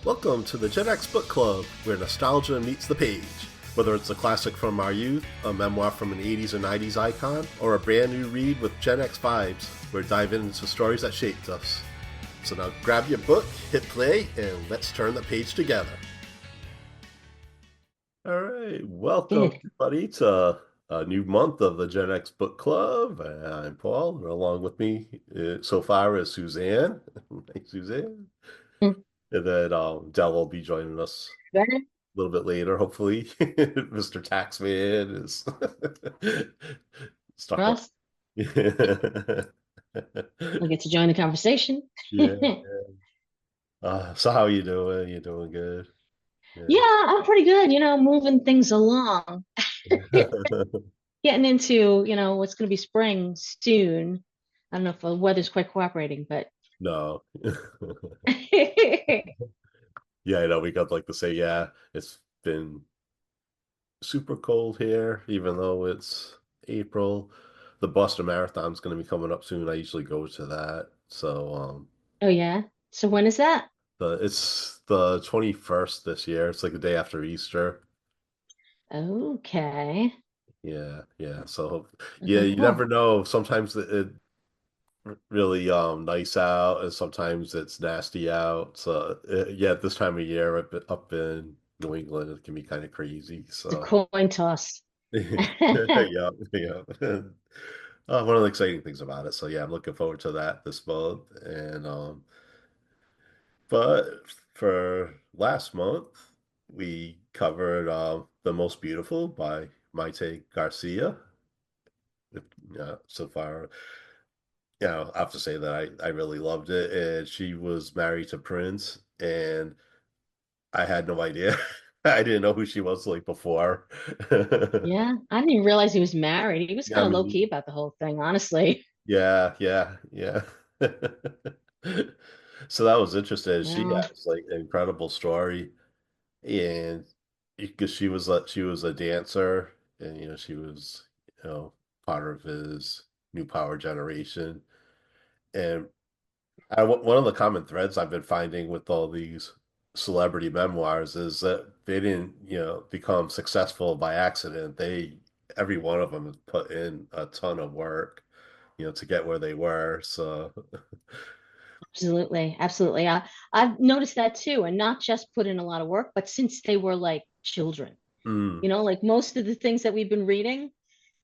Welcome to the GenX Book Club, where nostalgia meets the page. Whether it's a classic from our youth, a memoir from an 80s or 90s icon, or a brand new read with Gen X vibes, we're diving into stories that shaped us. So now grab your book, hit play, and let's turn the page together. All right, welcome Did. everybody to a new month of the Gen X Book Club. I'm Paul, and along with me so far is Suzanne. Hey, Suzanne. Mm. And then Dell will be joining us Better. a little bit later, hopefully. Mr. Taxman is stuck on. Trust. We'll get to join the conversation. Yeah. Yeah, So how you doing? You doing good? Yeah. I'm pretty good, moving things along. Getting into, what's going to be spring soon. I don't know if the weather's quite cooperating, but No. Yeah, I know we got like to say, yeah, it's been super cold here, even though it's April. The Boston Marathon's going to be coming up soon. I usually go to that. So, oh yeah. So when is that? it's the 21st this year. It's like the day after Easter. Okay. Yeah, yeah. So, yeah, you never Oh, know. Sometimes it really nice out, and sometimes it's nasty out. So, yeah, this time of year up in New England, it can be kind of crazy. it's a So, coin toss. yeah, yeah. One of the exciting things about it. So, yeah, I'm looking forward to that this month. And but for last month, we covered "The Most Beautiful" by Mayte Garcia. Yeah, so far, I have to say that I really loved it. And she was married to Prince, and I had no idea. I didn't know who she was like before. Yeah, I didn't even realize he was married. He was Yeah, kind I of low key mean, about the whole thing, honestly. yeah, yeah, yeah. So that was interesting. She Yeah. has like an incredible story, and because she was a dancer, and she was part of his new power generation. And one of the common threads I've been finding with all these celebrity memoirs is that they didn't, become successful by accident. Every one of them has put in a ton of work, to get where they were. So, Absolutely, absolutely. I've noticed that too, and not just put in a lot of work, but since they were like children, mm, like most of the things that we've been reading,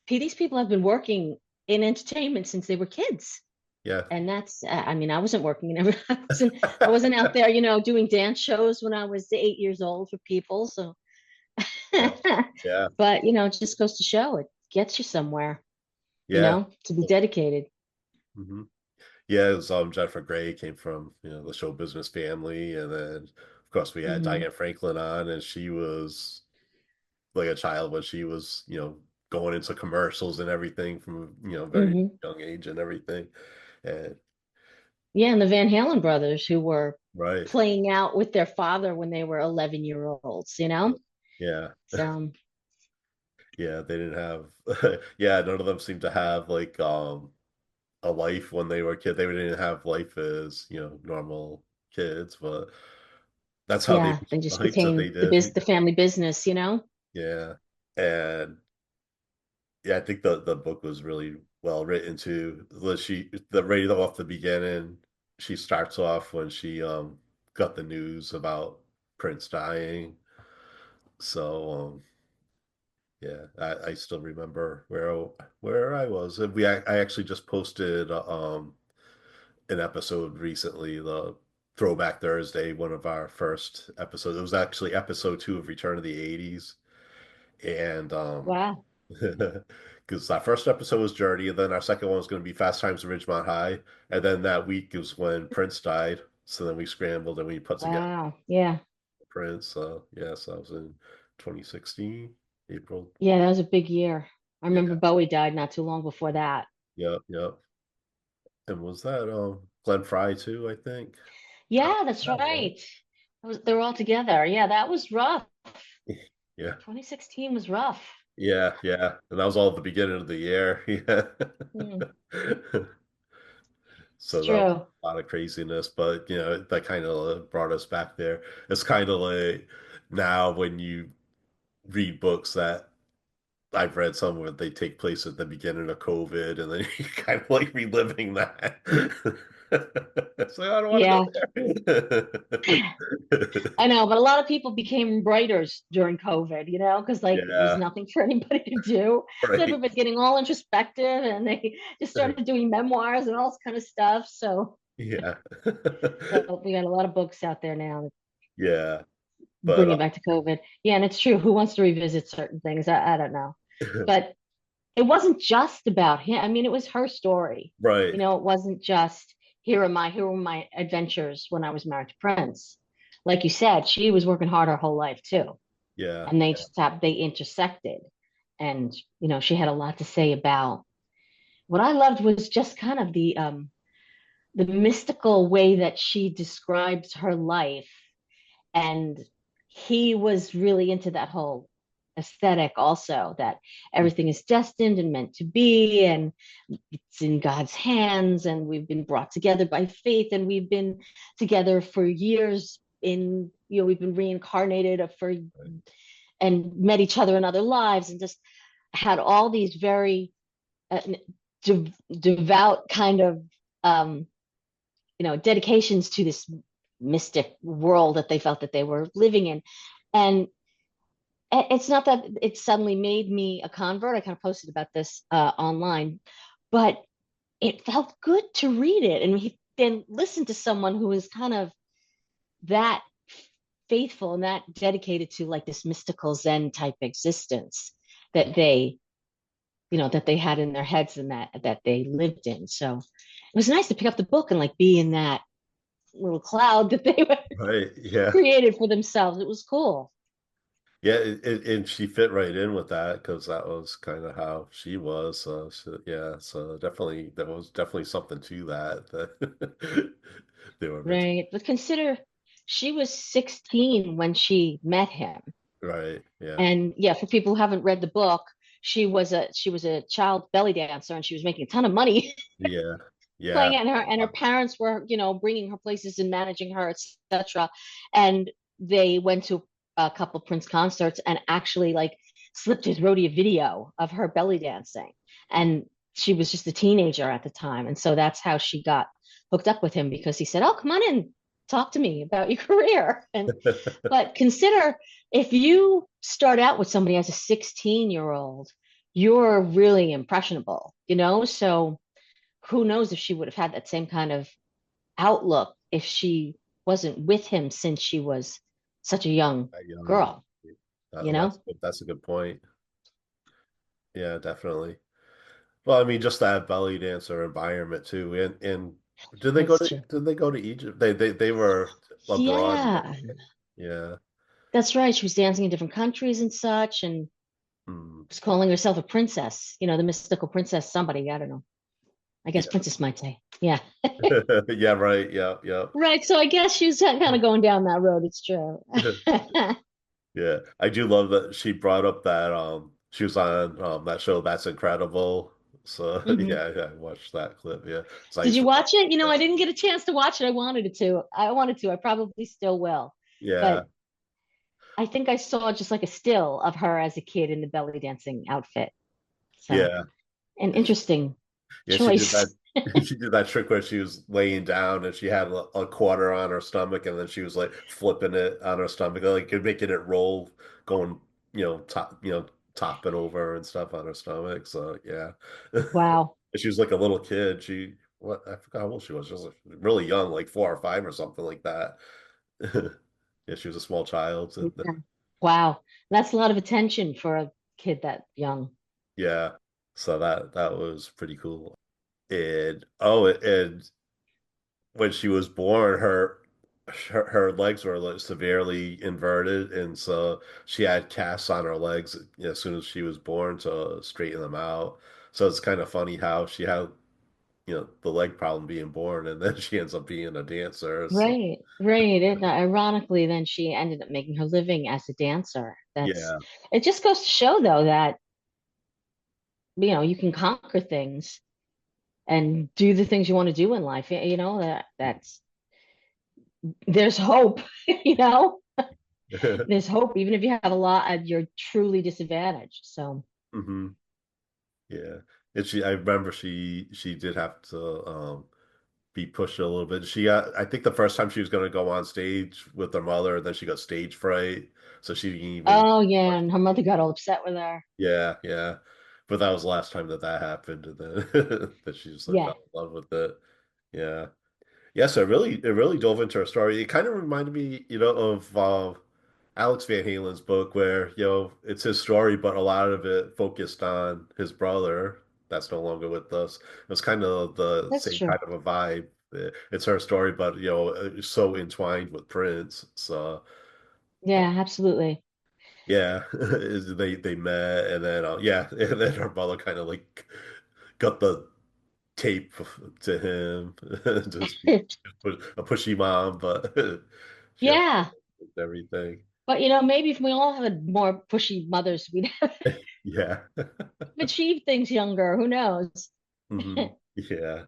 these people have been working in entertainment since they were kids, yeah. and I mean, I wasn't working, and I wasn't out there, doing dance shows when I was 8 years old for people. So, Yeah. Yeah. but it just goes to show it gets you somewhere, Yeah. to be dedicated. Hmm. Yeah, it was, Jennifer Grey came from, the show business family. And then, of course, we had Hmm. Diane Franklin on, and she was like a child when she was, going into commercials and everything from, very Hmm. young age and everything. And Yeah, and the Van Halen brothers who were right. playing out with their father when they were 11-year-olds. Yeah. So, Yeah, they didn't have yeah, none of them seemed to have like a life when they were kids. They didn't have life as, normal kids, but that's how they yeah, they became the just heights that they became the did. the family business. Yeah. And yeah, I think the book was really well written too. The right off the beginning, she starts off when she got the news about Prince dying. So yeah, I still remember where I was. And I actually just posted an episode recently, the Throwback Thursday, one of our first episodes. It was actually episode 2 of Return of the 80s. And Wow. because our first episode was Journey, and then our second one was going to be Fast Times at Ridgemont High. And then that week is when Prince died. So then we scrambled and we put together Wow. Yeah. Prince. Yeah, so that was in 2016, April. Yeah, that was a big year. I remember Yeah, Bowie died not too long before that. yep, yep. And was that Glenn Fry too, I think? Top Yeah, of that's that, right? right. They were all together. Yeah, that was rough. Yeah, 2016 was rough. yeah, yeah. And that was all at the beginning of the year. Yeah. Hmm. It's So that was true. a lot of craziness, but that kind of brought us back there. It's kind of like now when you read books that I've read some where they take place at the beginning of COVID, and then you kind of like reliving that. It's like, I don't want to go Yeah. there. I know, but a lot of people became writers during COVID, because like there was Yeah, nothing for anybody to do. So right. everybody's getting all introspective and they just started doing memoirs and all this kind of stuff. Yeah. So we got a lot of books out there now that Yeah, bring but it back to COVID. Yeah, and it's true. Who wants to revisit certain things? I don't know. But it wasn't just about him. I mean, it was her story. right. It wasn't just here were my adventures when I was married to Prince. Like you said, she was working hard her whole life too. Yeah, And they intersected. And, she had a lot to say about what I loved was just kind of the mystical way that she describes her life. And he was really into that whole aesthetic also, that everything is destined and meant to be, and it's in God's hands, and we've been brought together by faith, and we've been together for years we've been reincarnated for and met each other in other lives, and just had all these very devout kind of um, dedications to this mystic world that they felt that they were living in. And it's not that it suddenly made me a convert. I kind of posted about this online, but it felt good to read it and then listen to someone who is kind of that faithful and that dedicated to like this mystical Zen type existence that they had in their heads and that they lived in. So it was nice to pick up the book and like be in that little cloud that they right. Yeah. created for themselves. It was cool. Yeah, and she fit right in with that because that was kind of how she was. Yeah, so definitely there was definitely something to that that they were meant to, Right. But consider she was 16 when she met him. right. Yeah, And yeah, for people who haven't read the book, she was a child belly dancer and she was making a ton of money yeah, yeah, playing it, and her parents were, bringing her places and managing her, etc. And they went to a couple Prince concerts and actually like slipped his Rhodey a video of her belly dancing. And she was just a teenager at the time. And so that's how she got hooked up with him, because he said, "Oh, come on in, talk to me about your career." And but consider, if you start out with somebody as a 16-year-old, you're really impressionable, so who knows if she would have had that same kind of outlook if she wasn't with him since she was such a young young. girl, you know? That's a good point. Yeah, definitely. Well, I mean, just that belly dancer environment too, and That's true. did they go to Egypt? They were abroad. Yeah, Yeah. that's right. She was dancing in different countries and such, and Hmm. was calling herself a princess, the mystical princess, somebody, I don't know. I guess Yeah. Princess Mayte. Yeah. Yeah, right. Yeah, yeah. Right. So I guess she was kind of going down that road. It's true. Yeah. I do love that she brought up that she was on that show That's Incredible. So hmm yeah, I watched that clip. Yeah. So I Did used you to watch watch it? that. I didn't get a chance to watch it. I wanted it to. I wanted to. I probably still will. Yeah. But I think I saw just like a still of her as a kid in the belly dancing outfit. So Yeah. an interesting Yeah, she did that. choice. She did that trick where she was laying down and she had a quarter on her stomach, and then she was like flipping it on her stomach, like making it roll, going, top it over and stuff on her stomach. So yeah, Wow. she was like a little kid. I forgot how old she was. She was like really young, like 4 or 5 or something like that. Yeah, she was a small child. Yeah. Wow. That's a lot of attention for a kid that young. Yeah, so that was pretty cool. And when she was born, her legs were like severely inverted, and so she had casts on her legs as soon as she was born to straighten them out. So it's kind of funny how she had the leg problem being born, and then she ends up being a dancer. So Right, right. And ironically, then she ended up making her living as a dancer. yeah, It just goes to show though that, you can conquer things and do the things you want to do in life. You know, that's there's hope, you know, there's hope, even if you have a lot and you're truly disadvantaged. So, hmm Yeah. And I remember she did have to be pushed a little bit. She got, I think the first time she was going to go on stage with her mother, and then she got stage fright, so she didn't even. oh yeah, and her mother got all upset with her. Yeah, yeah. But that was the last time that that happened, and then that she just like Yeah, fell in love with it. Yeah. Yes, it really dove into her story. It kind of reminded me, of Alex Van Halen's book, where it's his story, but a lot of it focused on his brother that's no longer with us. It was kind of the that's same true. kind of a vibe. It's her story, but it's so entwined with Prince. So Yeah, absolutely. yeah, they met, and then yeah, and then her mother kind of like got the tape to him, just be a pushy mom, but she had Yeah, everything. but maybe if we all had more pushy mothers, we'd have Yeah. achieved things younger. Who knows? Yeah.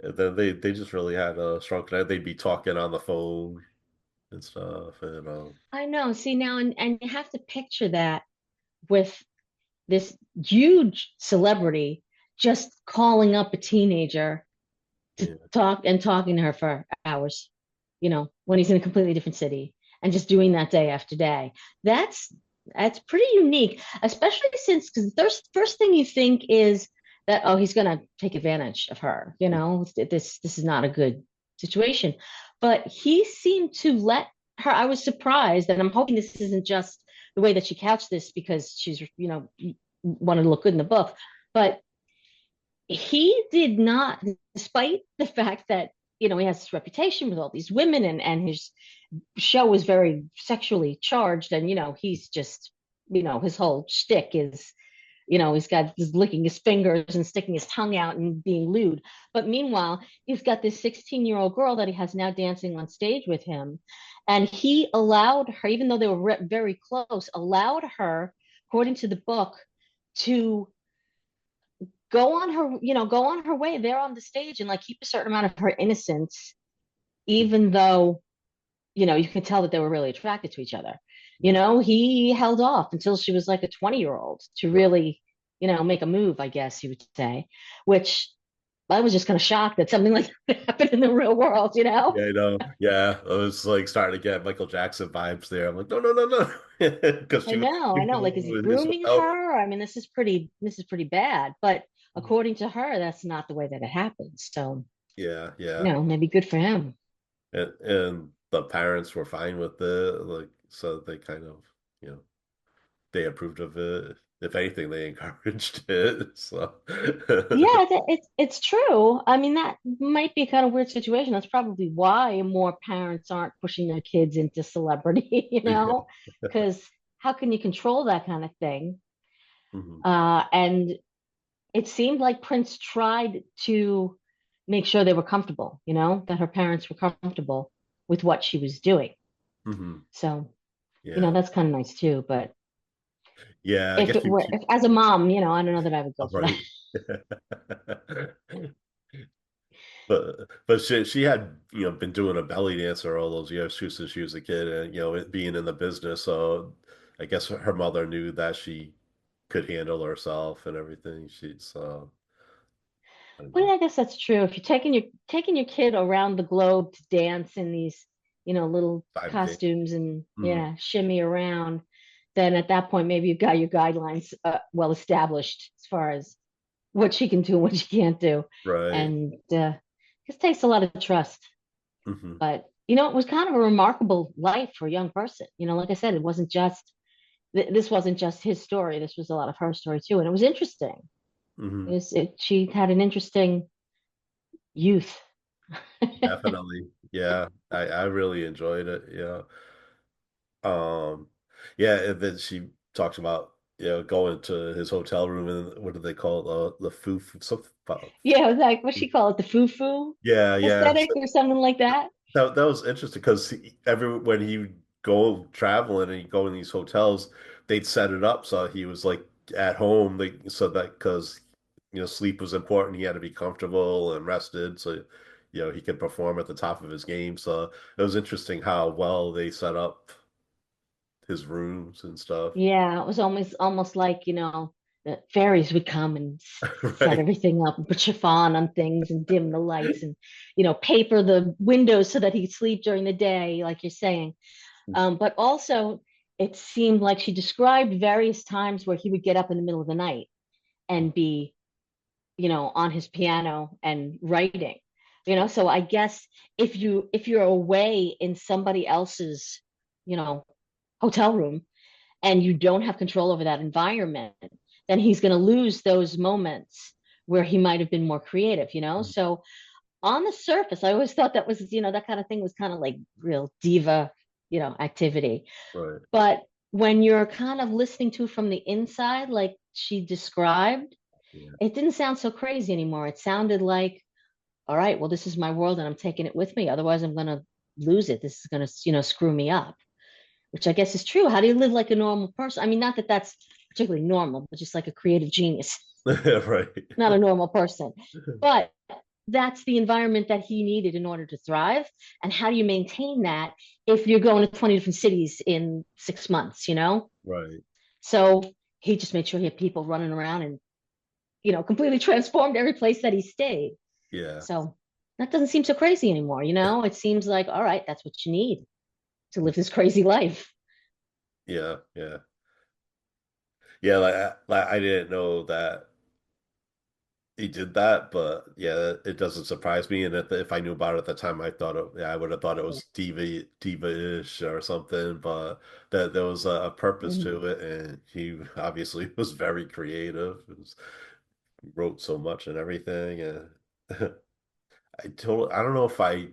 And then they just really had a strong connection. They'd be talking on the phone and stuff, and I know. See now, and you have to picture that with this huge celebrity just calling up a teenager to yeah. talk and talking to her for hours, when he's in a completely different city and just doing that day after day. That's that's pretty unique, especially since because the first thing you think is that, oh, he's gonna take advantage of her, this is not a good situation. But he seemed to let her, I was surprised, and I'm hoping this isn't just the way that she couched this because she's, wanted to look good in the book, but he did not, despite the fact that he has this reputation with all these women, and his show was very sexually charged, and he's just, his whole shtick is, he's licking his fingers and sticking his tongue out and being lewd. But meanwhile, he's got this 16-year-old girl that he has now dancing on stage with him, and he allowed her, even though they were very close, allowed her, according to the book, to go on her way there on the stage and like keep a certain amount of her innocence, even though, you can tell that they were really attracted to each other. Yeah. He held off until she was like a 20-year-old to Right. really, make a move, I guess you would say, which I was just kind of shocked that something like that happened in the real world. Yeah, I know. Yeah, I was like starting to get Michael Jackson vibes there. I'm like, no, no, no, no, because I she know. was Like, is he in his grooming hotel. her? I mean, this is pretty bad. But according to her, that's not the way that it happens. So, Yeah, yeah, maybe good for him. and the parents were fine with it, like so they kind of, you know, they approved of it. If anything, they encouraged it. So Yeah, it's true. I mean, that might be a kind of weird situation. That's probably why more parents aren't pushing their kids into celebrity, yeah. because how can you control that kind of thing? hmm And it seemed like Prince tried to make sure they were comfortable, that her parents were comfortable with what she was doing. hmm So, Yeah, that's kind of nice too. But yeah. I if guess it were, if as a mom, I don't know that I would go I'm for that. right. But she had been doing a belly dancer all those years since she was a kid, and it being in the business. So I guess her mother knew that she could handle herself and everything. She's I don't Well, know, yeah, I guess that's true. If you're taking your kid around the globe to dance in these, little 5K. costumes and Mhm. yeah, shimmy around, then at that point maybe you've got your guidelines well established as far as what she can do and what she can't do, Right. and it takes a lot of trust. hmm But it was kind of a remarkable life for a young person. Like I said, it wasn't just this wasn't just his story. This was a lot of her story too, and it was interesting. hmm She had an interesting youth. Definitely. Yeah. I really enjoyed it. Yeah. Um, yeah, and then she talks about, going to his hotel room, and what do they call it? The foo something about, Yeah, it was like what she call it, the foo-foo yeah, yeah. aesthetic or something like that. That was interesting because every when he would go traveling and he'd go in these hotels, they'd set it up so he was like at home, like so that because sleep was important. He had to be comfortable and rested, so he could perform at the top of his game. So it was interesting how well they set up his rooms and stuff. Yeah, it was almost like, the fairies would come and set Right. everything up and put chiffon on things and dim the lights and, paper the windows so that he'd sleep during the day, like you're saying. But also, it seemed like she described various times where he would get up in the middle of the night and be, on his piano and writing. So I guess if you're away in somebody else's, you know, hotel room and you don't have control over that environment, then he's going to lose those moments where he might have been more creative. So on the surface, I always thought that was, that kind of thing was kind of like real diva, activity. Right. But when you're kind of listening to from the inside, like she described, Yeah. it didn't sound so crazy anymore. It sounded like, all right, well, this is my world and I'm taking it with me. Otherwise, I'm going to lose it. This is going to, screw me up, which I guess is true. How do you live like a normal person? I mean, not that that's particularly normal, but just like a creative genius, Right. not a normal person. But that's the environment that he needed in order to thrive. And how do you maintain that if you're going to 20 different cities in 6 months? Right. So he just made sure he had people running around and, completely transformed every place that he stayed. Yeah. So that doesn't seem so crazy anymore. It seems like, all right, that's what you need to live this crazy life. Yeah. Yeah. Yeah. I didn't know that he did that, but yeah, it doesn't surprise me. And if I knew about it at the time, I would have thought it was diva-ish or something. But that there was a purpose Mhm. to it, and he obviously was very creative. Wrote so much and everything, and I don't know if I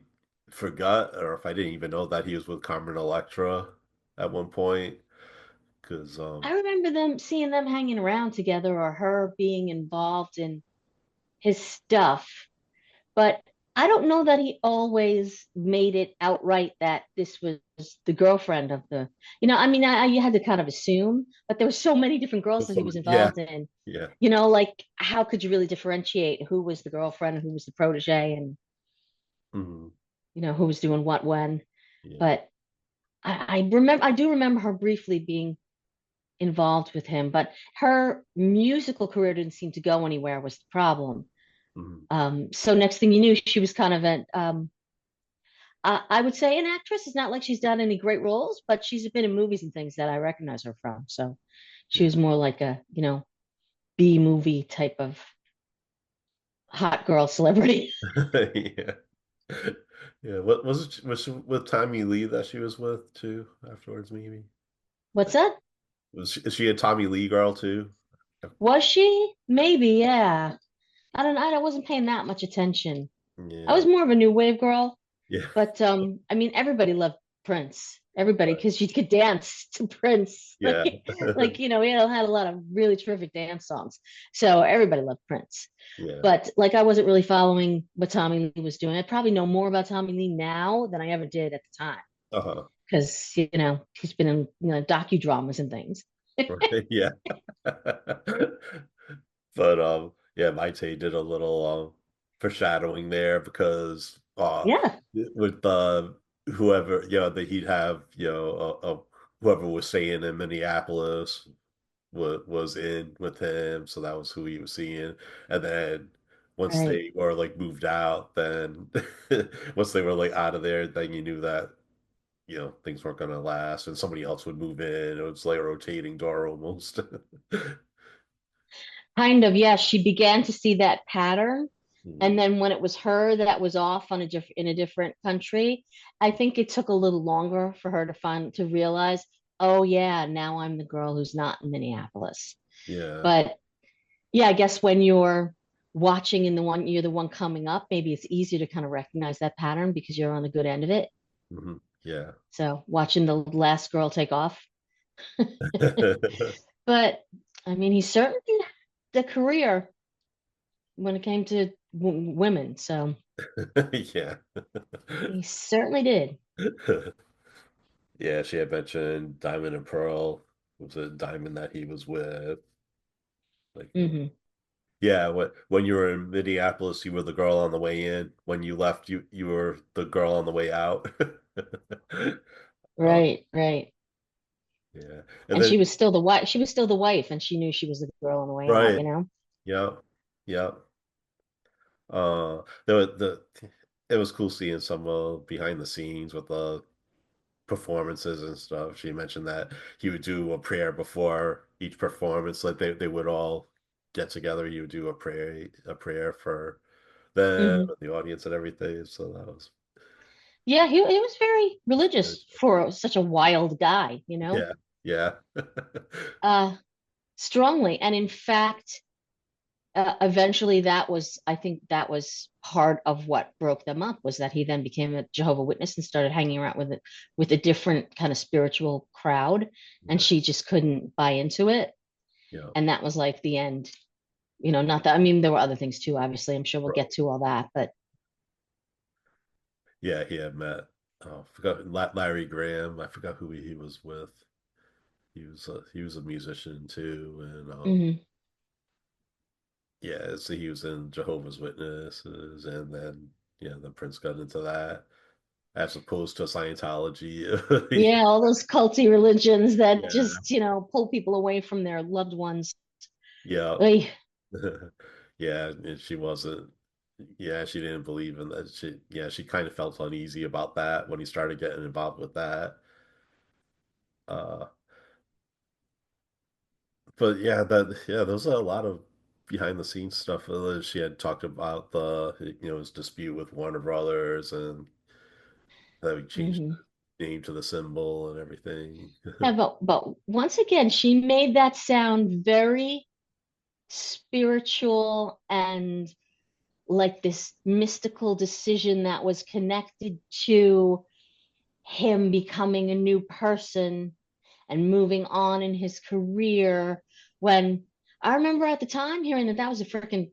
forgot or if I didn't even know that he was with Carmen Electra at one point, because I remember them seeing them hanging around together or her being involved in his stuff, but I don't know that he always made it outright that this was the girlfriend of I mean, you had to kind of assume, but there were so many different girls that he was yeah, involved in. yeah, Like how could you really differentiate who was the girlfriend and who was the protege and, mhm, who was doing what when? yeah, But I do remember her briefly being involved with him, but her musical career didn't seem to go anywhere was the problem. mhm. So next thing you knew, she was kind of I would say an actress. It's not like she's done any great roles, but she's been in movies and things that I recognize her from. So she Yeah, was more like a, B movie type of hot girl celebrity. yeah, yeah. What was she with Tommy Lee that she was with too afterwards? Maybe What's that? is she a Tommy Lee girl too? Was she? Maybe, yeah. I wasn't paying that much attention. I was Yeah, more of a new wave girl. yeah, But I mean, everybody loved Prince. Everybody, right. because you could dance to Prince. Yeah, He had a lot of really terrific dance songs. So everybody loved Prince. yeah. But like, I wasn't really following what Tommy Lee was doing. I probably know more about Tommy Lee now than I ever did at the time, Uh-huh. because he's been in docudramas and things. Right. Yeah. But yeah, Mayte did a little foreshadowing there because Yeah, with whoever that he'd have whoever was staying in Minneapolis was in with him, so that was who he was seeing. And then once right. they were like moved out, then once they were like out of there, then you knew that things weren't gonna last, and somebody else would move in. It was like a rotating door almost. Kind of, yeah. She began to see that pattern. And Mm, then when it was her that was off in a different country, I think it took a little longer for her to realize, oh yeah, now I'm the girl who's not in Minneapolis. yeah. But yeah, I guess when you're watching and you're the one coming up, maybe it's easier to kind of recognize that pattern because you're on the good end of it. Yeah. So watching the last girl take off. But I mean, he certainly did the career when it came to women. So Yeah. he certainly did. Yeah, she had mentioned Diamond and Pearl was a diamond that he was with. Like Hmm. Yeah, when you were in Minneapolis, you were the girl on the way in. When you left, you were the girl on the way out. Uh, Right, right. yeah, and And then she was still the wife, and she knew she was the girl on the way out, right, you know? yeah, yeah. The it was cool seeing some behind the scenes with the performances and stuff. She mentioned that he would do a prayer before each performance. Like they would all get together. He would do a prayer for them Hmm. and the audience and everything. So that Yeah, he was very was very religious for such a wild guy, you know? yeah, yeah, Uh, Strongly. And in fact, eventually I think that was part of what broke them up was that he then became a Jehovah Witness and started hanging around with a different kind of spiritual crowd, and yeah, she just couldn't buy into it. yeah. And that was like the end. You know, not that, I mean, there were other things too, obviously. I'm sure we'll get Right. to all that, but Yeah, he had met. Oh, I forgot Larry Graham. I forgot who he was with. He was a musician too, and mhm. yeah, so he was in Jehovah's Witnesses, and then yeah, the Prince got into that as opposed to Scientology. Yeah, all those culty religions that Yeah, just, pull people away from their loved ones. yeah, Oy. yeah, and she wasn't. Yeah, she didn't believe in that. She kind of felt uneasy about that when he started getting involved with that. Uh, but yeah, there was a lot of behind the scenes stuff. She had talked about his dispute with Warner Brothers and that he changed Mhm. the name to the symbol and everything. Yeah, but once again, she made that sound very spiritual and like this mystical decision that was connected to him becoming a new person and moving on in his career. When I remember at the time hearing that that was a freaking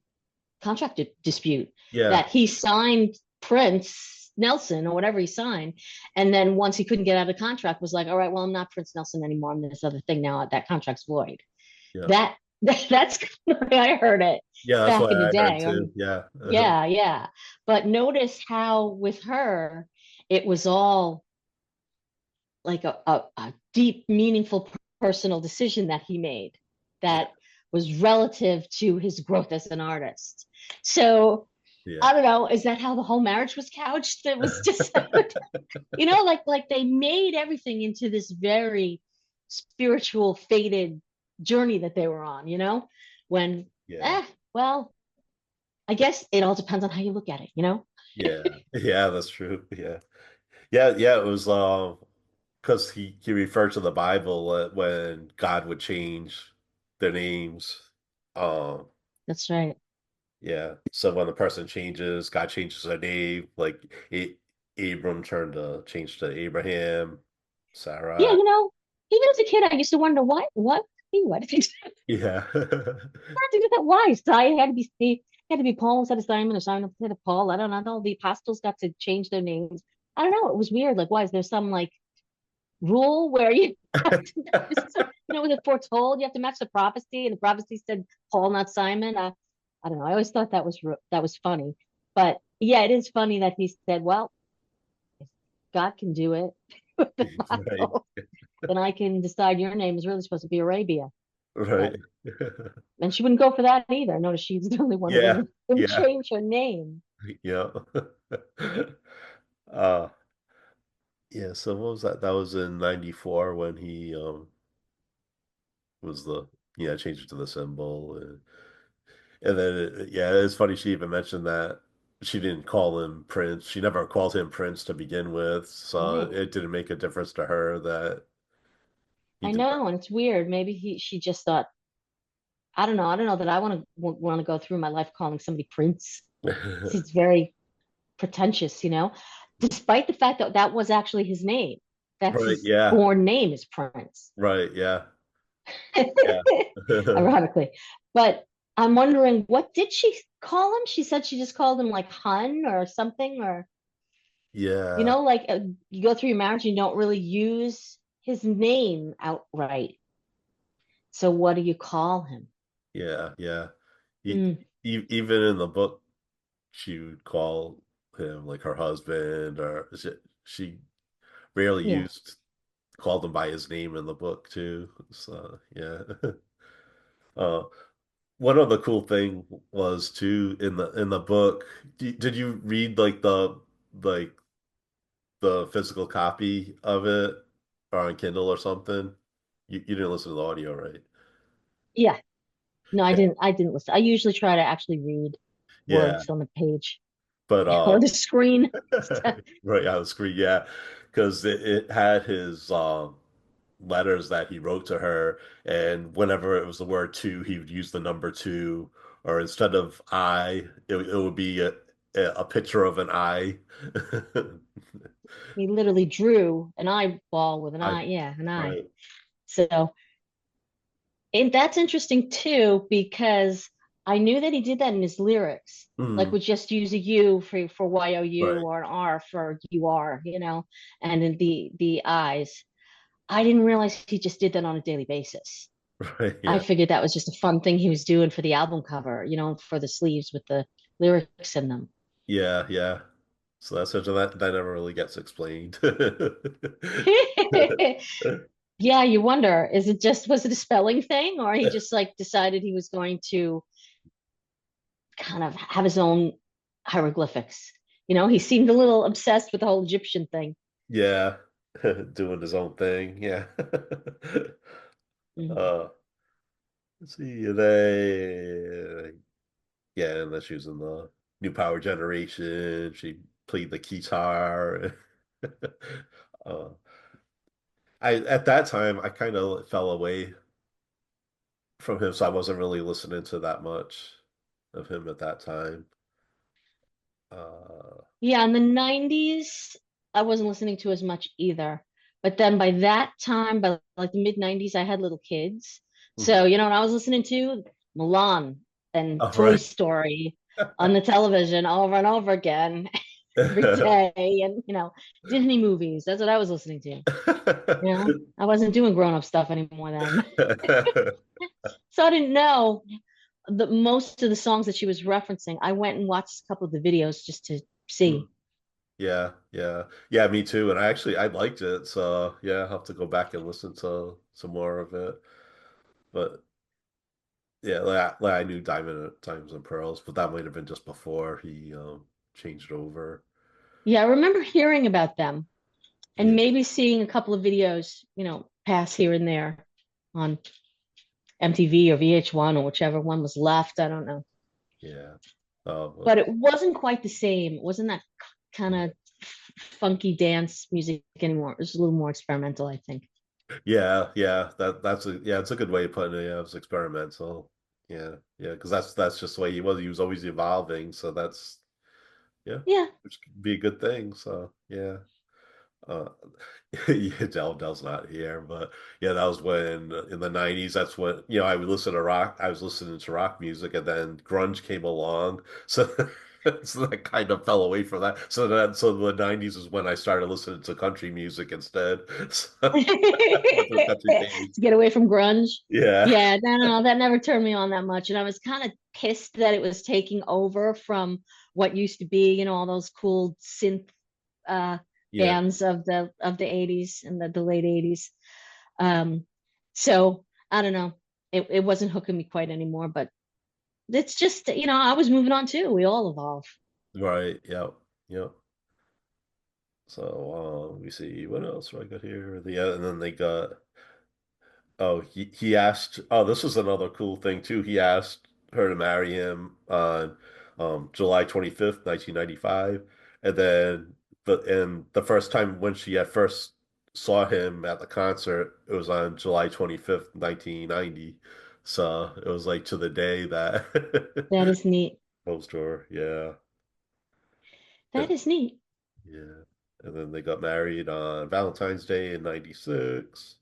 contract dispute, Yeah, that he signed Prince Nelson or whatever he signed, and then once he couldn't get out of the contract, was like, all right, well, I'm not Prince Nelson anymore. I'm this other thing now. That contract's void. yeah, That, that's the way I heard it yeah. That's back what in the I heard day. too. Yeah, Yeah, yeah. But notice how with her, it was all like a deep, meaningful personal decision that he made yeah, that was relative to his growth as an artist. So yeah, I don't know, is that how the whole marriage was couched? It was just, like they made everything into this very spiritual, fated journey that they were on, when, yeah, eh, well, I guess it all depends on how you look at it. yeah, yeah. That's true. Yeah, yeah, yeah. It was because he referred to the Bible when God would change their names. Um, That's right. yeah. So when the person changes, God changes their name. Like Abram changed to Abraham, Yeah, Sarah. even as a kid, I used to wonder why did they Yeah. do that? Why? So I had to be Paul instead of Simon or Simon instead of Paul. I don't know. The apostles got to change their names. I don't know. It was weird. Like, why is there some like rule where you have to was it foretold? You have to match the prophecy, and the prophecy said Paul, not Simon. I don't know. I always thought that was funny, but yeah, it is funny that he said, "Well, if God can do it with the Right. Bible, then I can decide your name is really supposed to be Arabia." But Right. and she wouldn't go for that either. Notice she's the only one who Yeah. wouldn't Yeah. change her name. Yeah. Uh yeah, so what was that? That was in 94 when he was the yeah, changed it to the symbol and then yeah, it's funny she even mentioned that she didn't call him Prince. She never called him Prince to begin with, so Right. it didn't make a difference to her that he I did know, and it's weird. Maybe she just thought, I don't know. I don't know that I want to go through my life calling somebody Prince. that. It's very pretentious. Despite the fact that that was actually his name. That's Right, his yeah. born name is Prince, Right, yeah. Yeah. ironically. But I'm wondering, what did she call him? She said she just called him like Hun or something, or Yeah. like you go through your marriage, and you don't really use his name outright. So what do you call him? Yeah, yeah. he, Mm, even in the book, she would call him like her husband, or she rarely yeah. used called him by his name in the book too. So yeah. Uh, one other cool thing was too in the book. Did you read like the physical copy of it or on Kindle or something? You didn't listen to the audio, right? Yeah. No, I Yeah. didn't. I didn't listen. I usually try to actually read Yeah. words on the page But or the screen. right on the screen, yeah, because it had his letters that he wrote to her, and whenever it was the word two, he would use the number two, or instead of I, it would be a picture of an eye. He literally drew an eyeball with an I eye. Yeah, an eye. right. So, and that's interesting too, because I knew that he did that in his lyrics, like Mm, would just use a U for YOU right. or an R for UR, and then the eyes. I didn't realize he just did that on a daily basis. Right. I Yeah. figured that was just a fun thing he was doing for the album cover, for the sleeves with the lyrics in them. Yeah. Yeah. So that's such that never really gets explained. Yeah, you wonder, was it a spelling thing or he just like decided he was going to kind of have his own hieroglyphics? He seemed a little obsessed with the whole Egyptian thing. Yeah. Doing his own thing. Yeah. Mhm. uh let's see, they yeah, and then she was in the New Power Generation. She played the guitar. uh I at that time I kind of fell away from him, so I wasn't really listening to that much of him at that time. Uh Yeah, in the 90s, I wasn't listening to as much either. But then by that time, by like the mid 90s, I had little kids. mhm. So, what I was listening to? Milan and Oh, Toy right. Story on the television over and over again every day. And, Disney movies. That's what I was listening to. I wasn't doing grown-up stuff anymore then. So I didn't know the most of the songs that she was referencing. I went and watched a couple of the videos just to Mm. see. Yeah, yeah. Yeah, me too. And I liked it. So yeah, I'll have to go back and listen to some more of it. But yeah, like I knew Diamonds and Pearls, but that might have been just before he changed over. Yeah, I remember hearing about them and Yeah, maybe seeing a couple of videos, pass here and there on MTV or VH1 or whichever one was left. I don't know. yeah. But it wasn't quite the same. It wasn't that kind Right. of funky dance music anymore. It was a little more experimental, I think. Yeah, yeah. Yeah, it's a good way of putting it. Yeah, it was experimental. Yeah, yeah, because that's just the way he was. He was always evolving. So that's yeah, Yeah. which could be a good thing. So yeah. Uh, yeah, Dell's not here, but yeah, that was when in the 90s, that's when, I would listen to rock. I was listening to rock music and then grunge came along. So, so that kind of fell away from that. So the 90s is when I started listening to country music instead. So went through a country phase. To get away from grunge. Yeah. Yeah, no, that never turned me on that much. And I was kind of pissed that it was taking over from what used to be, all those cool synth uh Yeah. bands of the 80s and the late 80s. Um so I don't know. It wasn't hooking me quite anymore, but it's just, I was moving on too. We all evolve. Right. Yep. Yep. So, let me see what else do I got here. And then they got Oh, he asked. Oh, this was another cool thing too. He asked her to marry him on July 25th, 1995, and then the first time when she at first saw him at the concert, it was on July 25th, 1990. So it was like to the day that That is neat. proposed to her. Yeah, That and, is neat. yeah, and then they got married on Valentine's Day in '96.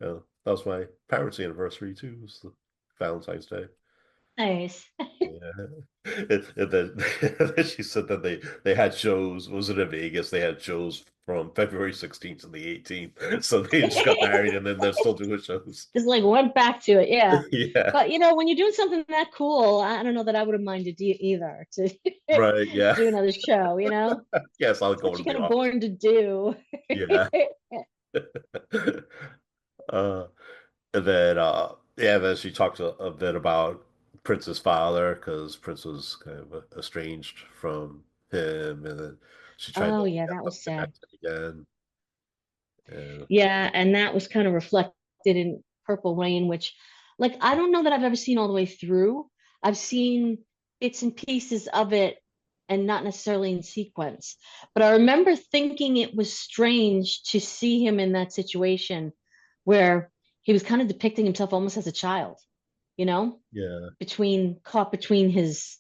Yeah, that was my parents' anniversary too. Was the Valentine's Day. Nice. Yeah. And then, then she said that they had shows, was it in Vegas? They had shows from February 16th to the 18th. So they just got married and then they're still doing shows. Just like went back to it, yeah. Yeah. But when you're doing something that cool, I don't know that I would have minded either to Right. Yeah. do another show. Yes, I'll It's go what to you're the kind of office. born to do. Yeah. Uh, and then yeah, then she talked a bit about Prince's father because Prince was kind of estranged from him, and then she tried Oh to yeah, get that them was sad. connected again. And Yeah, and that was kind of reflected in Purple Rain, which, like, I don't know that I've ever seen all the way through. I've seen bits and pieces of it and not necessarily in sequence. But I remember thinking it was strange to see him in that situation where he was kind of depicting himself almost as a child, you know, yeah, caught between his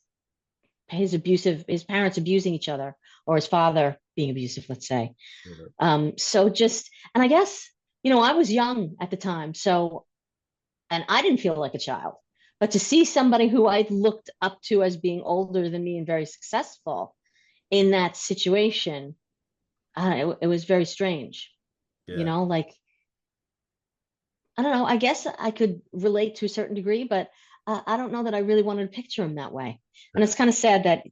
parents abusing each other or his father being abusive, let's say. yeah, So just, and I guess, I was young at the time. So, and I didn't feel like a child, but to see somebody who I looked up to as being older than me and very successful in that situation, it was very strange, yeah. like, I don't know. I guess I could relate to a certain degree, but I don't know that I really wanted to picture him that way. And it's kind of sad that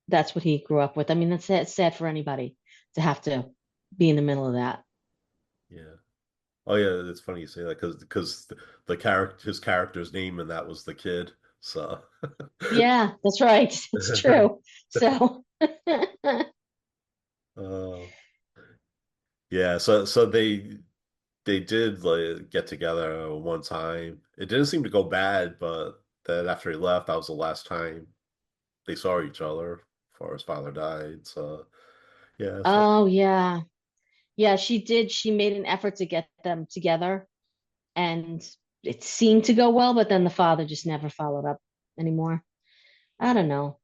that's what he grew up with. I mean, it's sad for anybody to have to be in the middle of that. Yeah. Oh yeah, it's funny you say that because the character his character's name and that was the kid. So Yeah, that's right. It's true. So, uh, yeah, so they did like get together one time. It didn't seem to go bad, but then after he left, that was the last time they saw each other before his father died. So yeah, so oh yeah. Yeah, she did. She made an effort to get them together and it seemed to go well, but then the father just never followed up anymore. I don't know.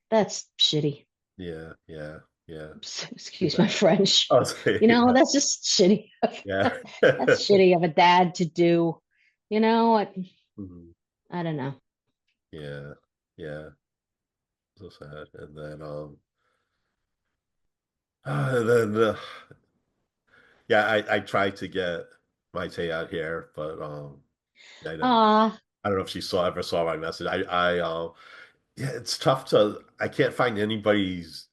That's shitty. yeah, yeah, yeah. Too Excuse bad. my French. I'll say that. That's just shitty. Yeah. That's shitty of a dad to do. I, Mhm. I don't know. Yeah, yeah. So sad. And then and then yeah, I tried to get Mayte out here, but I know Ah, I don't know if she ever saw my message. Yeah, it's tough to I can't find anybody's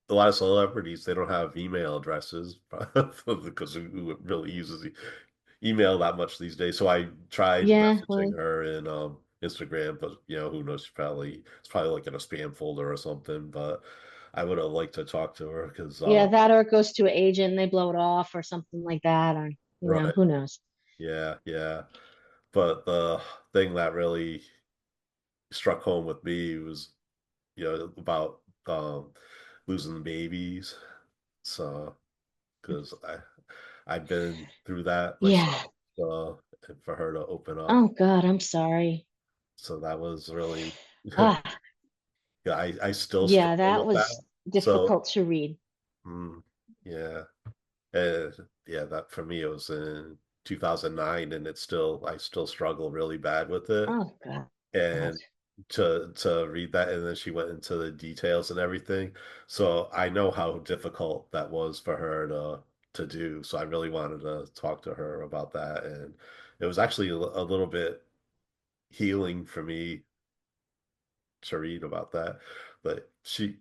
a lot of celebrities they don't have email addresses because who really uses email that much these days. So I tried yeah. messaging Well, her in Instagram, but who knows? It's probably like in a spam folder or something. But I would have liked to talk to her because yeah, that or it goes to an agent and they blow it off or something like that. Or, right, who knows? yeah, yeah. But the thing that really struck home with me was about losing babies. So because I've been through that myself. Yeah. So and for her to open up, Oh God, I'm sorry. so that was really Ah, yeah, I still yeah, struggle that with that. was So difficult to read. mm, yeah, uh, yeah, that for me it was in 2009, and I still struggle really bad with it. Oh God. And to read that, and then she went into the details and everything. So I know how difficult that was for her to do. So I really wanted to talk to her about that, and it was actually a little bit healing for me to read about that. But she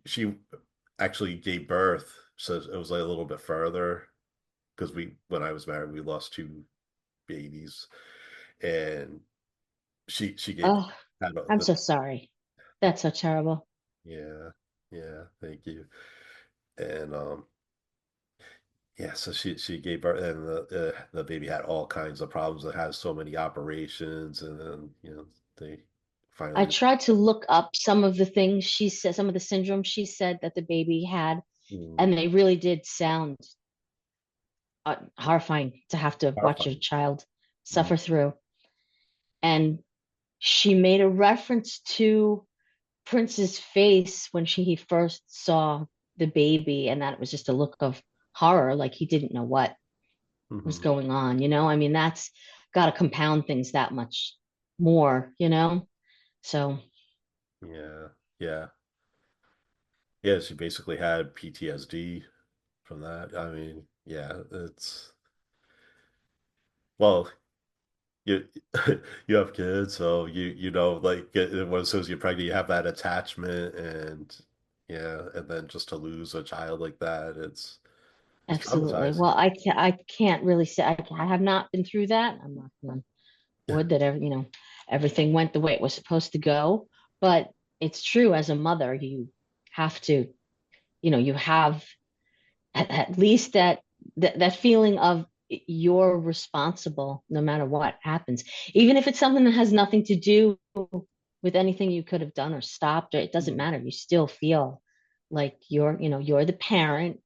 actually gave birth, so it was like a little bit further because we when I was married, we lost two babies, and she gave Oh, had I'm the so sorry. That's so terrible. yeah, yeah, thank you. And yeah, so she gave birth, and the baby had all kinds of problems. It has so many operations, and then they I finally. tried to look up some of the things she said, some of the syndromes she said that the baby had, Mm, and they really did sound horrifying to have to watch your horrifying. child Mm, suffer through. And she made a reference to Prince's face when he first saw the baby, and that it was just a look of horror, like he didn't know what was mhm. going on. I mean, that's got to compound things that much more. So Yeah, yeah, yeah. She basically had PTSD from that. I mean, yeah, it's well, you you have kids, so you know, like as soon as you're pregnant, you have that attachment, and yeah, and then just to lose a child like that, it's absolutely. traumatizing. Well, I can't really say I have not been through that. I'm not on wood that everything went the way it was supposed to go. But it's true as a mother, you have to, you have at least that feeling of you're responsible no matter what happens, even if it's something that has nothing to do with anything you could have done or stopped, or it doesn't Mhm. matter. You still feel like you're the parent.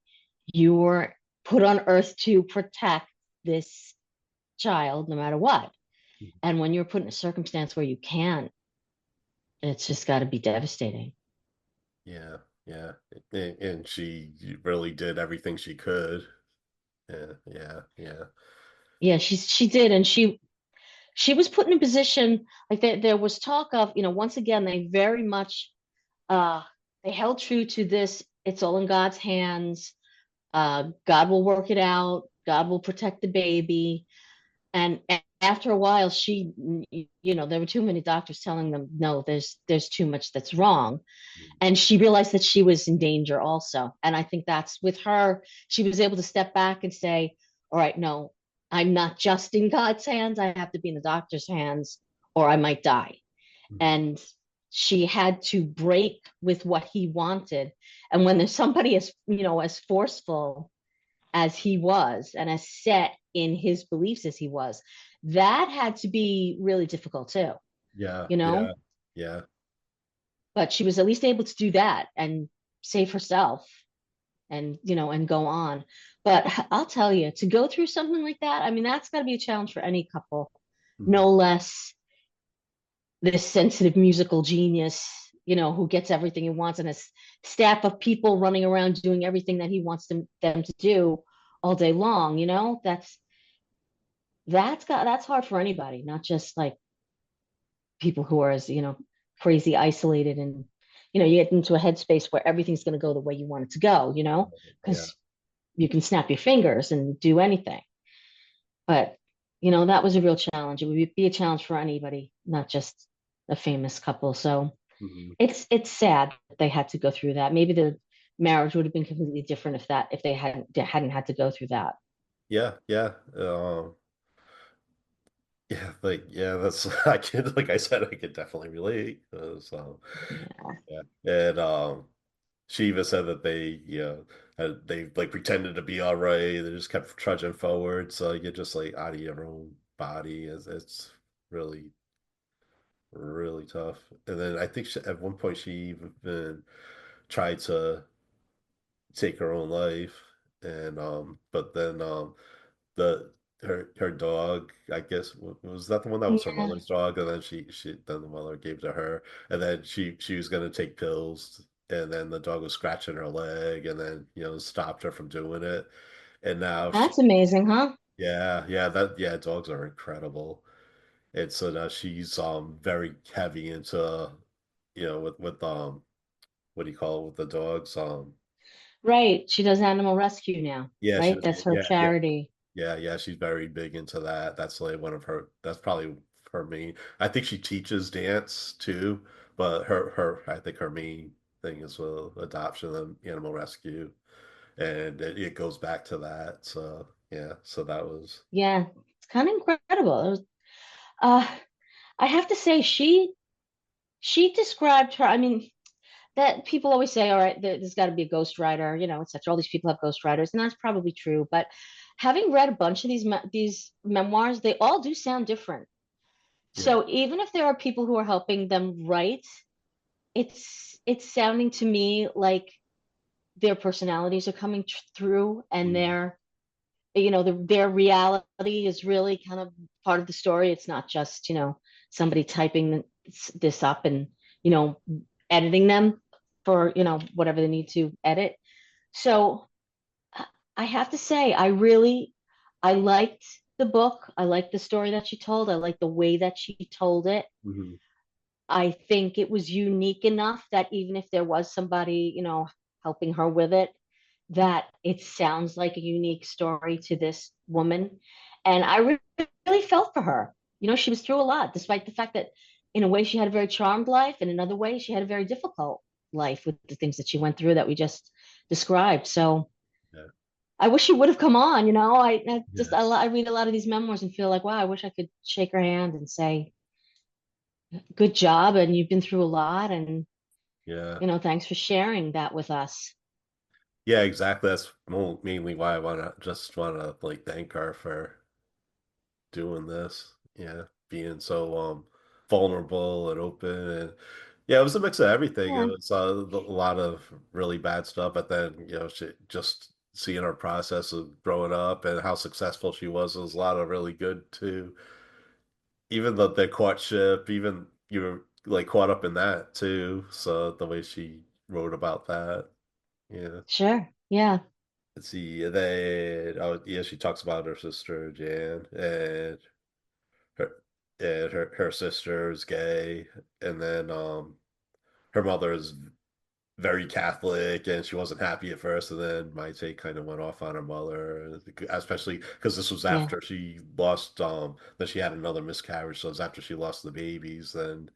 You're put on earth to protect this child no matter what. And when you're put in a circumstance where you can't, it's just got to be devastating. Yeah, yeah, and she really did everything she could. Yeah, yeah, yeah. Yeah, she did, and she was put in a position like there was talk of, once again, they very much uh they held true to this, it's all in God's hands. God will work it out. God will protect the baby. And after a while, there were too many doctors telling them, no, there's too much that's wrong. And she realized that she was in danger also. And I think that's with her, she was able to step back and say, all right, no, I'm not just in God's hands. I have to be in the doctor's hands or I might die. Mhm. And she had to break with what he wanted. And when there's somebody as forceful as he was and as set in his beliefs as he was, that had to be really difficult too, Yeah, you yeah, know? yeah. But she was at least able to do that and save herself and go on. But I'll tell you, to go through something like that, I mean, that's got to be a challenge for any couple, Mhm. no less this sensitive musical genius, who gets everything he wants, and a staff of people running around doing everything that he wants them to do all day long. That's hard for anybody, not just like people who are as crazy isolated, and you get into a headspace where everything's going to go the way you want it to go, Yeah. because you can snap your fingers and do anything. But that was a real challenge. It would be a challenge for anybody, not just a famous couple. So Mhm. it's sad that they had to go through that. Maybe the marriage would have been completely different if they hadn't had to go through that. Yeah, yeah. Yeah, like yeah, that's I can like I said, I could definitely relate. So Yeah, yeah, and she even said that they like pretended to be all right. They just kept trudging forward. So you're just like out of your own body. It's really really tough. And then I think at one point she even tried to take her own life, and but then the her dog, I guess was that the one that was her yeah, mother's dog, and then then the mother gave to her, and then she was gonna take pills, and then the dog was scratching her leg, and then stopped her from doing it, and now that's amazing, huh? yeah, dogs are incredible, and so now she's very heavy into with what do you call it with the dogs Right. She does animal rescue now, yeah she right? does That's her yeah yeah charity. Yeah, yeah, she's very big into that. That's like one of her, that's probably her main. I think she teaches dance too, but I think her main thing is adoption and animal rescue. And it goes back to that. So, yeah, so that was, Yeah, it's kind of incredible. Uh, I have to say, she described her. I mean, that people always say, all right, there's got to be a ghostwriter, etc. All these people have ghostwriters, and that's probably true. But having read a bunch of these memoirs, they all do sound different. yeah. So even if there are people who are helping them write, it's sounding to me like their personalities are coming through, and Mhm. their reality is really kind of part of the story. It's not just somebody typing this up and you know editing them for whatever they need to edit. So I have to say, I liked the book. I liked the story that she told. I liked the way that she told it. Mhm. I think it was unique enough that even if there was somebody, helping her with it, that it sounds like a unique story to this woman. And I really felt for her. She was through a lot, despite the fact that in a way she had a very charmed life, and in another way she had a very difficult life with the things that she went through that we just described. So Yeah, I wish she would have come on. yeah, I read a lot of these memoirs and feel like, wow, I wish I could shake her hand and say, good job, and you've been through a lot, and yeah, thanks for sharing that with us. yeah. Exactly. That's mainly why I want to like thank her for doing this. Yeah, being so vulnerable and open, and yeah, it was a mix of everything. It Yeah, was a lot of really bad stuff, but then she just seeing her process of growing up and how successful she was a lot of really good too. Even the courtship, even you were like caught up in that too. So the way she wrote about that, yeah. sure. Yeah, Let's see, and then oh yeah, she talks about her sister Jan her her sister is gay, and then her mother is very Catholic, and she wasn't happy at first, and then Mayte kind of went off on her mother, especially because this was yeah, after she lost then she had another miscarriage, so it's after she lost the babies, then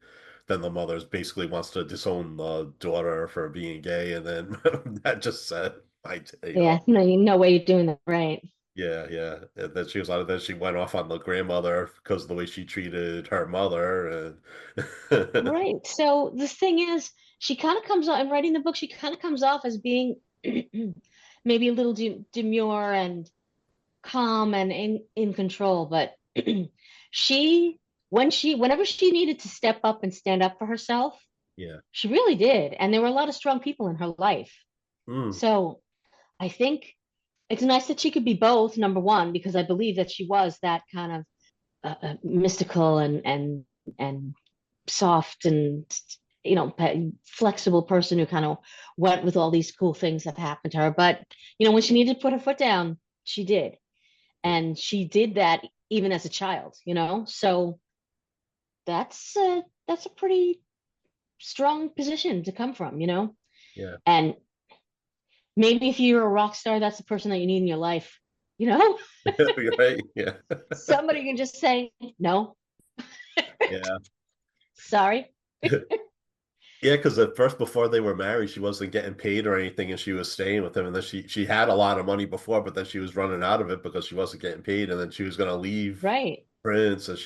the mother basically wants to disown the daughter for being gay, and then that just set Mayte yeah. off. No way you're doing that right. Yeah, yeah. And then she was like, then she went off on the grandmother because of the way she treated her mother, and Right. So the thing is, she kind of comes off, in writing the book, she kind of comes off as being maybe a little demure and calm and in control, but whenever she needed to step up and stand up for herself, yeah. she really did. And there were a lot of strong people in her life. Mm, So I think it's nice that she could be both, number one, because I believe that she was that kind of mystical and soft and flexible person who kind of went with all these cool things that happened to her. But when she needed to put her foot down, she did, yeah, and she did that even as a child. So that's a pretty strong position to come from. yeah. And maybe if you're a rock star, that's the person that you need in your life. You know, You're right. Yeah. somebody can just say no, Yeah. sorry. Yeah, because at first, before they were married, she wasn't getting paid or anything, and she was staying with him. And then she had a lot of money before, but then she was running out of it because she wasn't getting paid, and then she was going to leave Right. Prince, and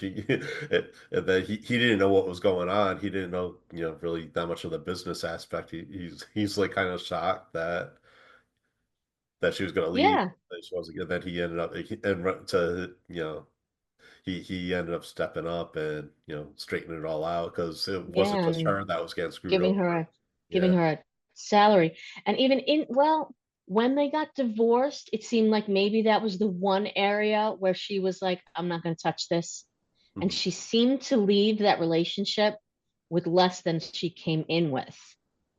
and then he didn't know what was going on. He didn't know really that much of the business aspect. He's like kind of shocked that she was going to leave. Yeah. That she wasn't. And then he ended up and to he ended up stepping up and straightening it all out because it wasn't Yeah. just And her that was getting screwed giving her over. a giving Yeah. her a salary. And even when they got divorced, it seemed like maybe that was the one area where she was like, I'm not going to touch this. And Mhm. she seemed to leave that relationship with less than she came in with,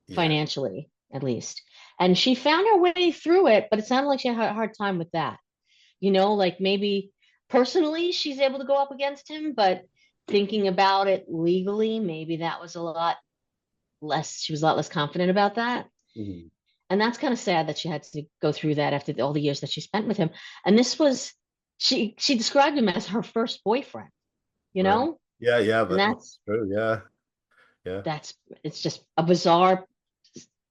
Yeah. financially, at least. And she found her way through it, but it sounded like she had a hard time with that. Like maybe personally she's able to go up against him, but thinking about it legally, maybe that was a lot less, she was a lot less confident about that. Mhm. And that's kind of sad that she had to go through that after all the years that she spent with him. And this was, she described him as her first boyfriend, you Right. know? Yeah, yeah, And that's true. Yeah. Yeah. that's, it's just a bizarre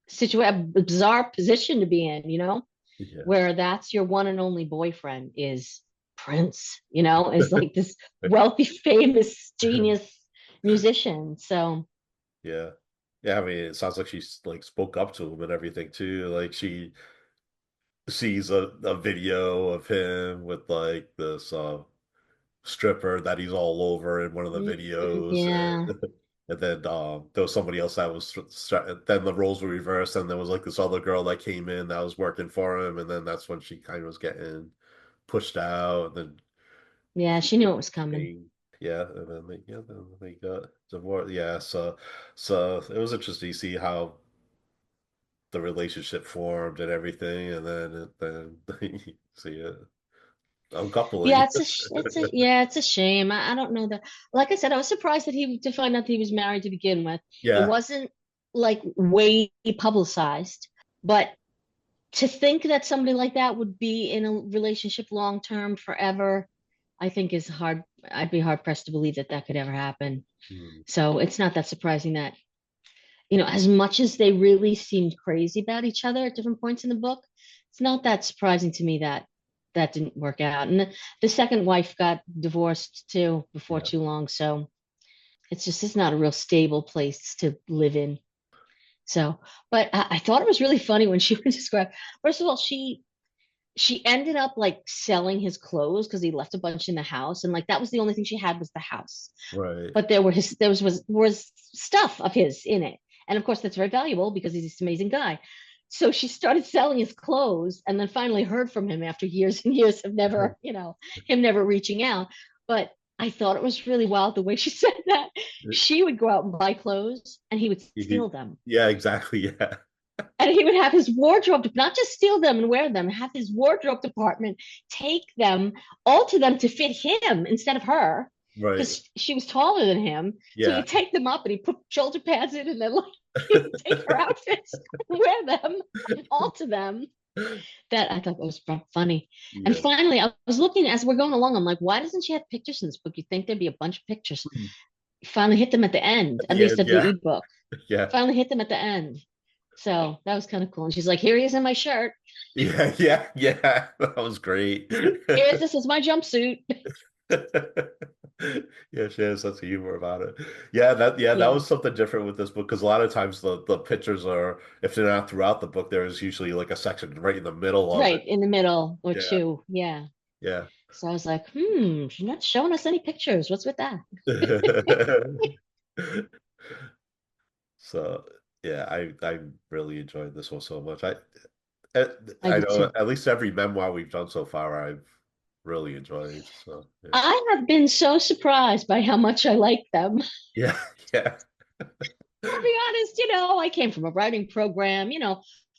situation, a bizarre position to be in, Yeah. where that's your one and only boyfriend is Prince, is like this wealthy, famous, genius musician. So, Yeah. Yeah, I mean, it sounds like she's like spoke up to him and everything too. Like she sees a video of him with like this stripper that he's all over in one of the videos, yeah, and then there was somebody else that was then the roles were reversed, and there was like this other girl that came in that was working for him, and then that's when she kind of was getting pushed out, and then yeah, he she knew it was coming. changed. Yeah, and then they got divorced. Yeah, so it was interesting to see how the relationship formed and everything, and then you see it. Uncoupling. Yeah, it's a shame. I don't know that. Like I said, I was surprised that he to find out that he was married to begin with. It Yeah, wasn't like way publicized, but to think that somebody like that would be in a relationship long term forever, I think is hard. I'd be hard pressed to believe that that could ever happen. mm, So it's not that surprising that, as much as they really seemed crazy about each other at different points in the book, it's not that surprising to me that that didn't work out. And the second wife got divorced too before yeah, too long. So it's not a real stable place to live in. So, but I thought it was really funny when she was described. First of all, she ended up like selling his clothes because he left a bunch in the house, and like that was the only thing she had was the house. right. But there was stuff of his in it, and of course that's very valuable because he's this amazing guy. So she started selling his clothes, and then finally heard from him after years and years of never, him never reaching out. But I thought it was really wild the way she said that. She would go out and buy clothes, and he would steal them. Yeah, exactly. Yeah, And he would have his wardrobe, not just steal them and wear them, have his wardrobe department take them, alter them to fit him instead of her, right. because she was taller than him. So Yeah. he'd take them up and he'd put shoulder pads in, and then like he would take her outfits and wear them and alter them. That I thought was funny. And Yeah. finally, I was looking as we're going along. I'm like, why doesn't she have pictures in this book? You'd think there'd be a bunch of pictures. Finally hit them at the end, At at the least end, at yeah, the ebook. yeah, Finally hit them at the end. So that was kind of cool. And she's like, here he is in my shirt. yeah, yeah, yeah. That was great. Here's this is my jumpsuit. Yeah, she has such a humor about it. Yeah, that Yeah, was something different with this book because a lot of times the pictures are, if they're not throughout the book, there's usually like a section right in the middle of it. right in the middle or Yeah, two. Yeah. yeah. So I was like, she's not showing us any pictures. What's with that? So yeah, I really enjoyed this one so much. I I I did know too. at least every memoir we've done so far, I've really enjoyed. So yeah, I have been so surprised by how much I like them. yeah, yeah, I'll be honest, I came from a writing program.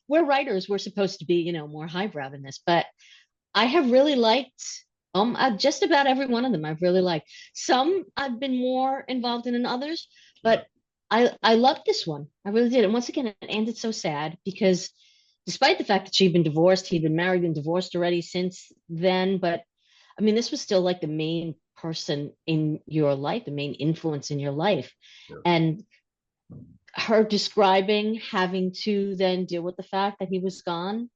We're writers. We're supposed to be, more highbrow than this, but I have really liked just about every one of them. I've really liked. Some I've been more involved in than others, yeah, but I loved this one. I really did. And once again, it ended so sad because despite the fact that she'd been divorced, he'd been married and divorced already since then. But I mean, this was still like the main person in your life, the main influence in your life. yeah, And her describing having to then deal with the fact that he was gone,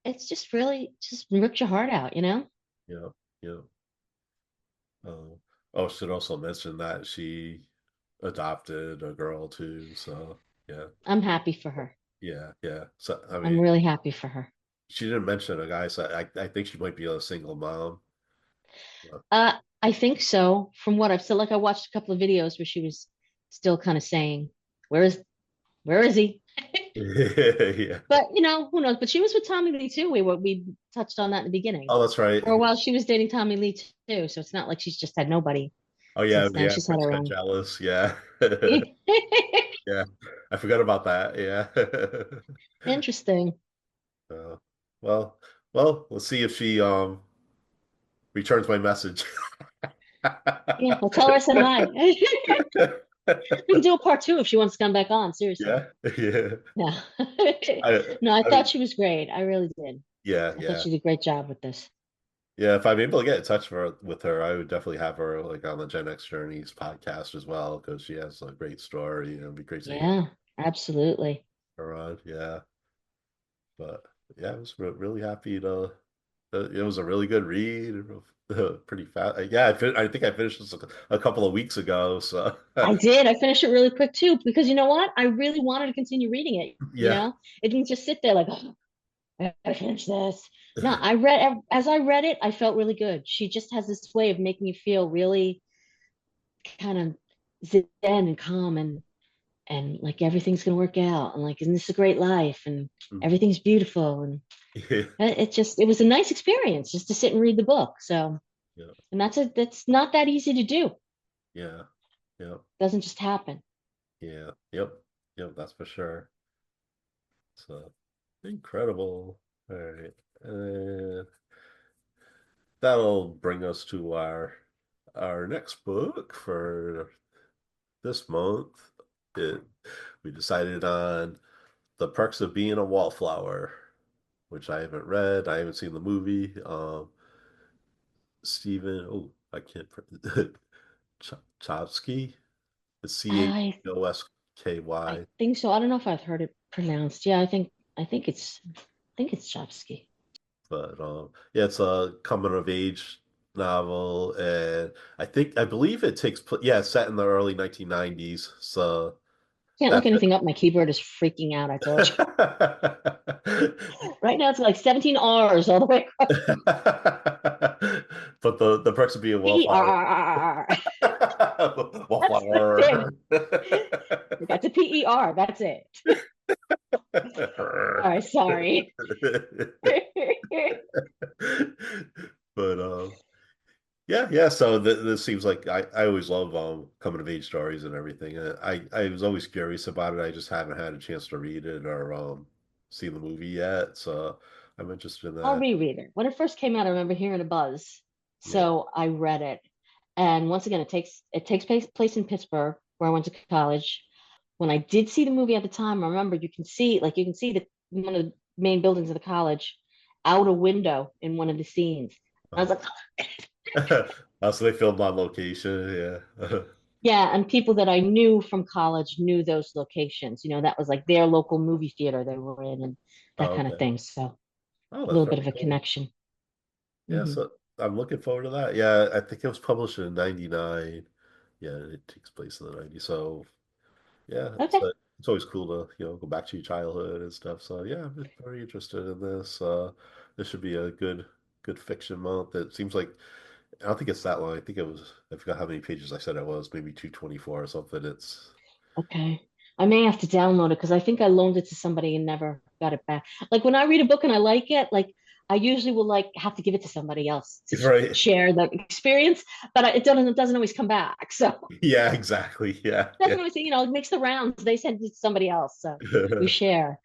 it's just really just ripped your heart out, you know? yeah, yeah. Oh, should also mention that she adopted a girl too. So yeah, I'm happy for her. yeah, yeah. So I I'm mean, really happy for her. she didn't mention a guy, so I think she might be a single mom. But- I think so. From what I've said, like I watched a couple of videos where she was still kind of saying, "Where is he?" Yeah. But who knows? But she was with Tommy Lee too. We touched on that in the beginning. Oh, that's right. For a while, she was dating Tommy Lee too. So it's not like she's just had nobody Oh yeah, since then. yeah. She's had Prince her got own. jealous. Yeah, yeah. I forgot about that. Yeah. Interesting. Uh, well, let's see if she returns my message. Yeah, well, tell her I said hi. We can do a part two if she wants to come back on. Seriously. Yeah, yeah. Yeah. I, No, I I thought mean, she was great. I really did. yeah, I thought yeah, she did a great job with this. yeah. If I'm able to get in touch with her, I would definitely have her like on the Gen X Journeys podcast as well because she has a great story. It'd be great to hear Yeah, absolutely. her on. Yeah, but yeah, I was really happy to. It was a really good read. Pretty fast. Yeah, I think I finished this a couple of weeks ago. So I did. I finished it really quick too because you know what? I really wanted to continue reading it. yeah, It didn't just sit there like, oh, I gotta finish this. No, I read as I read it, I felt really good. She just has this way of making you feel really kind of zen and calm and like everything's gonna work out and like isn't this a great life and everything's beautiful and yeah, it was a nice experience just to sit and read the book. So yeah, and that's not that easy to do. yeah, yeah, Doesn't just happen. yeah, yep, yep. That's for sure. So incredible. All right. that'll bring us to our next book for this month. It, we decided on The Perks of Being a Wallflower, which I haven't read. I haven't seen the movie. Stephen, oh, I can't, Chomsky, I I Chosky. think so. I don't know if I've heard it pronounced. Yeah, I think it's Chopsky. But yeah, it's a coming of age novel, and I believe it takes place. Yeah, it's set in the early 1990s. So Can't look that's anything up. My keyboard is freaking out. I told you. it. Right now it's like 17 R's all the way across. But the perks of being a wallflower. P-E-R. That's it. Wallflower. We got to P-E-R. That's it. All right, sorry. But yeah, yeah. So this seems like I always love coming of age stories and everything. I was always curious about it. I just haven't had a chance to read it or see the movie yet. So I'm interested in I'll that. reread it. When it first came out, I remember hearing a buzz, Yeah. so I read it. And once again, it takes place in Pittsburgh, where I went to college. When I did see the movie at the time, I remember you can see the one of the main buildings of the college out a window in one of the scenes. I was Uh, like, so they filmed on location. Yeah. yeah, and people that I knew from college knew those locations. That was like their local movie theater they were in and that Oh, kind of okay. thing. So a Oh, that's little bit very of a cool. connection. Yeah, Hmm. so I'm looking forward to that. Yeah, I think it was published in '99. Yeah, it takes place in the '90s. So yeah, Okay. it's always cool to, go back to your childhood and stuff. So yeah, I'm very interested in this. This should be a good fiction month. It seems like I don't think it's that long. I think it was I forgot how many pages I said it was, maybe 224 or something. It's Okay. I may have to download it because I think I loaned it to somebody and never got it back. Like when I read a book and I like it, like I usually will like have to give it to somebody else to right. share the experience, but it doesn't always come back. So Yeah, exactly. Yeah, it yeah. doesn't always, it makes the rounds. They send it to somebody else, so we share.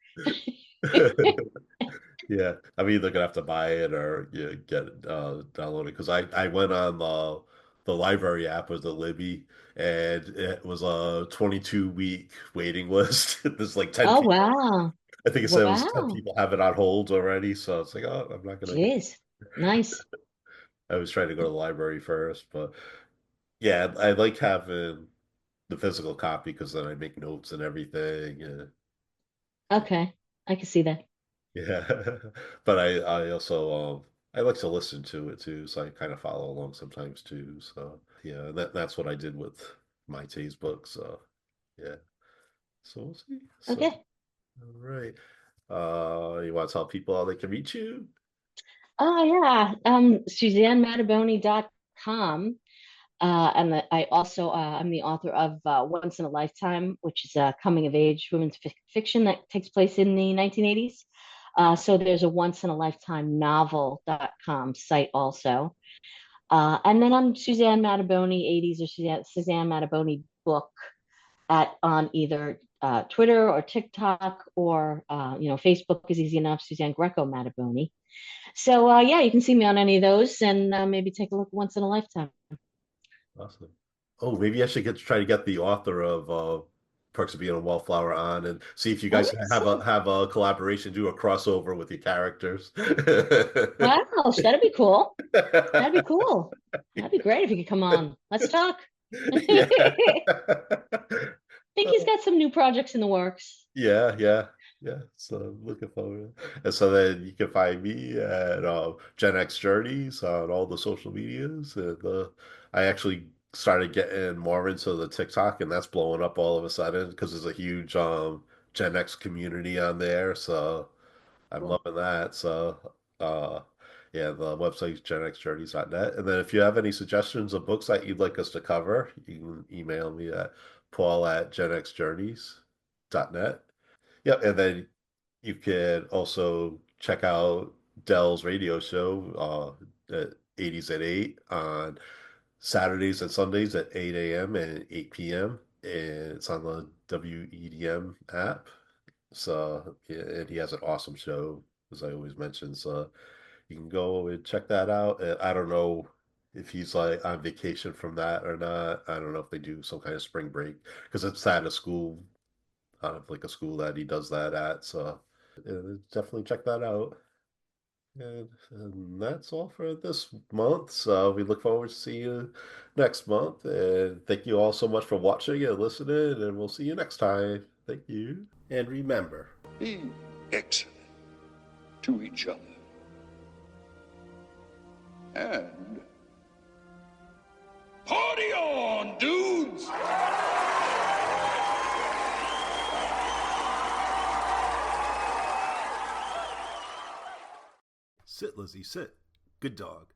Yeah, I'm either gonna have to buy it or get it download it because I went on the library app with the Libby and it was a 22-week waiting list. There's like 10 Oh people. wow. I think it said it was 10 Wow. people have it on hold already. So it's like, oh, I'm not gonna. Jeez. Nice. I was trying to go to the library first, but yeah, I like having the physical copy because then I make notes and everything. Okay. I can see that. Yeah, but I also I like to listen to it too, so I kind of follow along sometimes too. So yeah, that's what I did with Mayte's book. So yeah, so we'll see. So Okay. all right, you want to tell people how they can reach you? Oh yeah. SuzanneMattaboni.com. I also I'm the author of Once in a Lifetime, which is a coming of age women's fiction that takes place in the 1980s. So there's a Once in a Lifetime novel.com site also. And then I'm Suzanne Mattaboni 80s or Suzanne Mattaboni book at on either Twitter or TikTok or Facebook is easy enough. Suzanne Greco Mattaboni. So yeah, you can see me on any of those and maybe take a look once in a lifetime. Awesome. Oh, maybe I should try to get the author of Perks of Being a Wallflower on and see if you Oh guys yes. have a collaboration, do a crossover with your characters. Wow, that'd be cool. That'd be cool. That'd be great if you could come on. Let's talk. Yeah. I think he's got some new projects in the works. Yeah, yeah, yeah. So looking forward. And so then you can find me at GenX Journeys on all the social medias. And I actually started getting more into the TikTok, and that's blowing up all of a sudden because there's a huge Gen X community on there. So I'm Cool. loving that. So yeah, the website's genxjourneys.net. And then if you have any suggestions of books that you'd like us to cover, you can email me at paul@genxjourneys.net. Yep, and then you can also check out Dell's radio show at 80s at 8 on Saturdays and Sundays at 8 a.m. and 8 p.m. And it's on the WEDM app. So, yeah, and he has an awesome show, as I always mention. So, You can go and check that out. And I don't know if he's like on vacation from that or not. I don't know if they do some kind of spring break because it's at a school, like a school that he does that at. So definitely check that out. And that's all for this month. So we look forward to seeing you next month. And thank you all so much for watching and listening. And we'll see you next time. Thank you. And remember, be excellent to each other. And party on, dudes! sit, Lizzie, sit. Good dog.